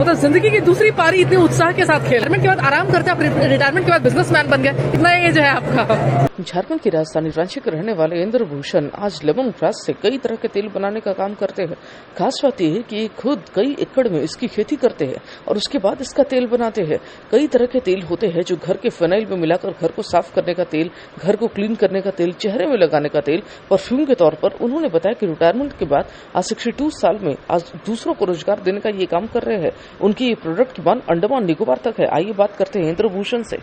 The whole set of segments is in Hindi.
तो जिंदगी की दूसरी पारी इतने उत्साह के साथ खेल, रिटायरमेंट के बाद आराम करते आप रिटायरमेंट के बाद बिजनेसमैन बन गए, कितना एज है आपका? झारखंड की राजधानी रांची के रहने वाले इंद्रभूषण आज लेमन ग्रास से कई तरह के तेल बनाने का काम करते हैं। खास बात यह है कि खुद कई एकड़ में इसकी खेती करते हैं और उसके बाद इसका तेल बनाते हैं। कई तरह के तेल होते हैं जो घर के फिनाइल में मिलाकर घर को साफ करने का तेल, घर को क्लीन करने का तेल, चेहरे में लगाने का तेल, परफ्यूम के तौर पर। उन्होंने बताया कि रिटायरमेंट के बाद आज 62 साल में आज दूसरों को रोजगार देने का ये काम कर रहे हैं। उनकी ये प्रोडक्ट की मांग अंडमान निकोबार तक है। आइए बात करते हैं इंद्रभूषण से।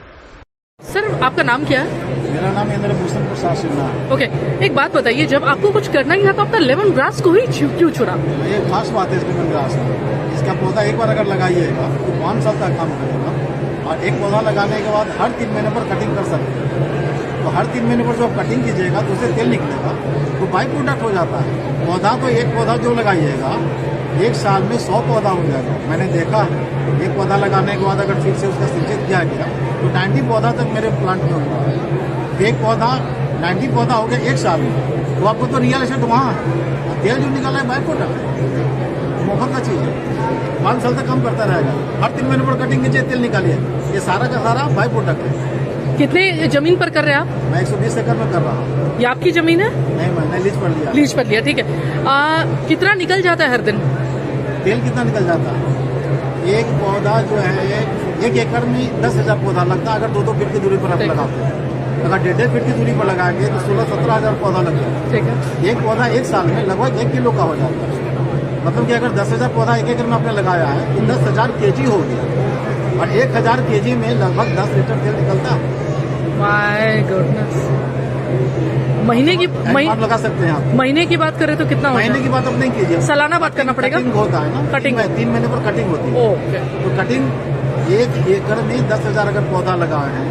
सर, आपका नाम क्या है? मेरा नाम इंद्रभूषण प्रसाद सिन्हा है। ओके, एक बात बताइए, जब आपको कुछ करना ही था तो आपका लेमन ग्रास को ही क्यों चुना? ये खास बात है इस लेमन ग्रास में। इसका पौधा एक बार अगर लगाइएगा तो 5 साल तक काम करेगा और एक पौधा लगाने के बाद हर 3 महीने पर कटिंग कर सकते हैं। तो हर 3 महीने पर जो आप कटिंग कीजिएगा तो उससे तेल निकलेगा, तो बाई प्रोडक्ट हो जाता है। पौधा तो एक पौधा जो लगाइएगा 1 साल में 100 पौधा हो जाएगा। मैंने देखा है, एक पौधा लगाने के बाद अगर ठीक से उसका सिंचित किया गया तो 90 पौधा तक मेरे प्लांट में होता है। एक पौधा 90 पौधा हो गया 1 साल में, तो आपको तो रियल एस्टेट वहाँ है। तेल जो निकला है बाई प्रोडक्ट है, मुफ्त का चीज़ है। 5 साल तक काम करता रहेगा। हर 3 महीने पर कटिंग कीजिए, तेल निकालिए। ये सारा का सारा बाई प्रोडक्ट है। कितने जमीन पर कर रहे हैं आप? मैं 120 एकड़ में कर रहा हूँ। ये आपकी जमीन है? नहीं, मैंने लीज पर लिया। लीज पर लिया, ठीक है। कितना निकल जाता है हर दिन? तेल कितना निकल जाता है? एक पौधा जो है 1 एकड़ में 10,000 पौधा लगता है अगर 2-2 फीट की दूरी पर आप लगाते हैं। अगर 1.5 फीट की दूरी पर लगाएंगे तो 16-17 हजार पौधा लग जाएगा। ठीक है। एक पौधा 1 साल में लगभग 1 किलो का हो जाता है। मतलब कि अगर 10,000 पौधा 1 एकड़ में आपने लगाया है तो 10,000 केजी हो गया और 1,000 केजी में लगभग 10 लीटर तेल निकलता है। My goodness. महीने की लगा सकते हैं आप। महीने की बात करें तो कितना होता है? महीने की बात अब नहीं कीजिए, सालाना बात करना पड़ेगा। कटिंग होता है ना, कटिंग 3 महीने पर कटिंग होती है। ओके। तो कटिंग 1 एकड़ में 10,000 अगर पौधा लगाए हैं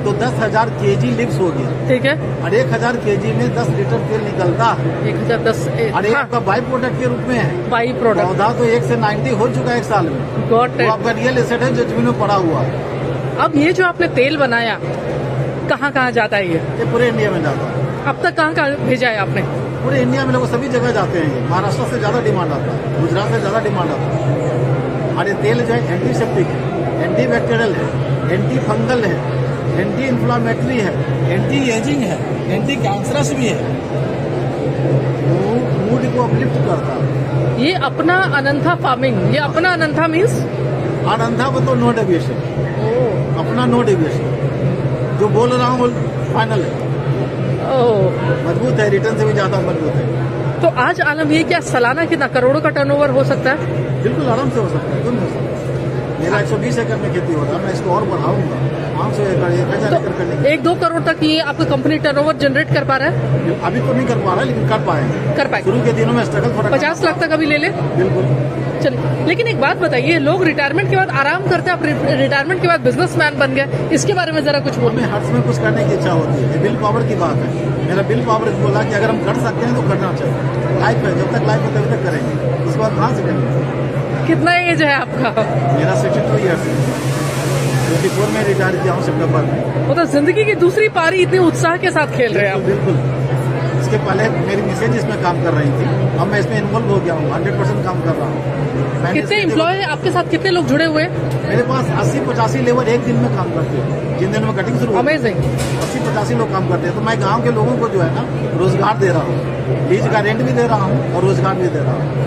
तो 10,000 केजी लिप्स हो गया। ठीक है। और 1,000 केजी में 10 लीटर तेल निकलता है। 1010 और ये आपका बाई प्रोडक्ट के रूप में है। By product. पौधा तो 1 से 90 हो चुका है 1 साल में। गॉट वो आपका रियल एस्टेट है जो जमीन में पड़ा हुआ है। अब ये जो आपने तेल बनाया कहाँ कहाँ जाता है? ये पूरे इंडिया में जाता है। अब तक कहाँ कहाँ भेजा है आपने? पूरे इंडिया में लोग सभी जगह जाते हैं। महाराष्ट्र से ज्यादा डिमांड आता है, गुजरात से ज्यादा डिमांड आता है। और ये तेल जो है एंटीसेप्टिक है, एंटी बैक्टीरियल है, एंटी फंगल है, एंटी इन्फ्लामेटरी है, एंटी एजिंग है, एंटी कैंसरस भी है। मूड को अपलिफ्ट करता है। ये अपना अनंथा फार्मिंग, ये अपना अनंथा मीन्स अनंथा वो तो नो डेविएशन, अपना नो डेविएशन। जो बोल रहा हूँ फाइनल है, मजबूत है, रिटर्न से भी ज्यादा मजबूत है। तो आज आलम ये क्या सालाना कितना करोड़ों का टर्नओवर हो सकता है? बिल्कुल आराम से हो सकता है, क्यों नहीं हो सकता। मेरा 120 एकड़ में खेती हो रहा है, मैं इसको और बढ़ाऊंगा 500 एकड़ 1,000 एकड़ करने के। 1-2 करोड़ तक ये आपकी कंपनी टर्नओवर जनरेट कर पा रहा है? अभी तो नहीं कर पा रहा, लेकिन कर पाएंगे। शुरू के दिनों में स्ट्रगल थोड़ा 50 लाख तक अभी ले ले। बिल्कुल। चलिए, लेकिन एक बात बताइए, लोग रिटायरमेंट के बाद आराम करते हैं, आप रिटायरमेंट के बाद बिजनेसमैन बन गए, इसके बारे में जरा कुछ बोलो। हमें हर समय कुछ करने की इच्छा होती है, बिल पावर की बात है। मेरा बिल पावर बोला कि अगर हम कर सकते हैं तो करना चाहिए। लाइफ है, जब तक लाइफ है तभी तक करेंगे, उसके बाद कहाँ से करेंगे। कितना एज है आपका? मेरा 62 ईयर्स है। 24 में रिटायर किया हूँ सितंबर में। मतलब जिंदगी की दूसरी पारी इतने उत्साह के साथ खेल रहे हैं आप। बिल्कुल। इसके पहले मेरी मिसेज इसमें काम कर रही थी, अब मैं इसमें इन्वॉल्व हो गया हूँ, 100% काम कर रहा हूँ। कितने एम्प्लॉय है आपके साथ? कितने लोग जुड़े हुए हैं? मेरे पास 80-85 लेबर एक दिन में काम करते हैं। जिन दिन में कटिंग शुरू होती है, अमेजिंग। 80-85 लोग काम करते हैं। तो मैं गाँव के लोगों को जो है ना रोजगार दे रहा हूँ, लीज का रेंट भी दे रहा हूँ और रोजगार भी दे रहा हूँ।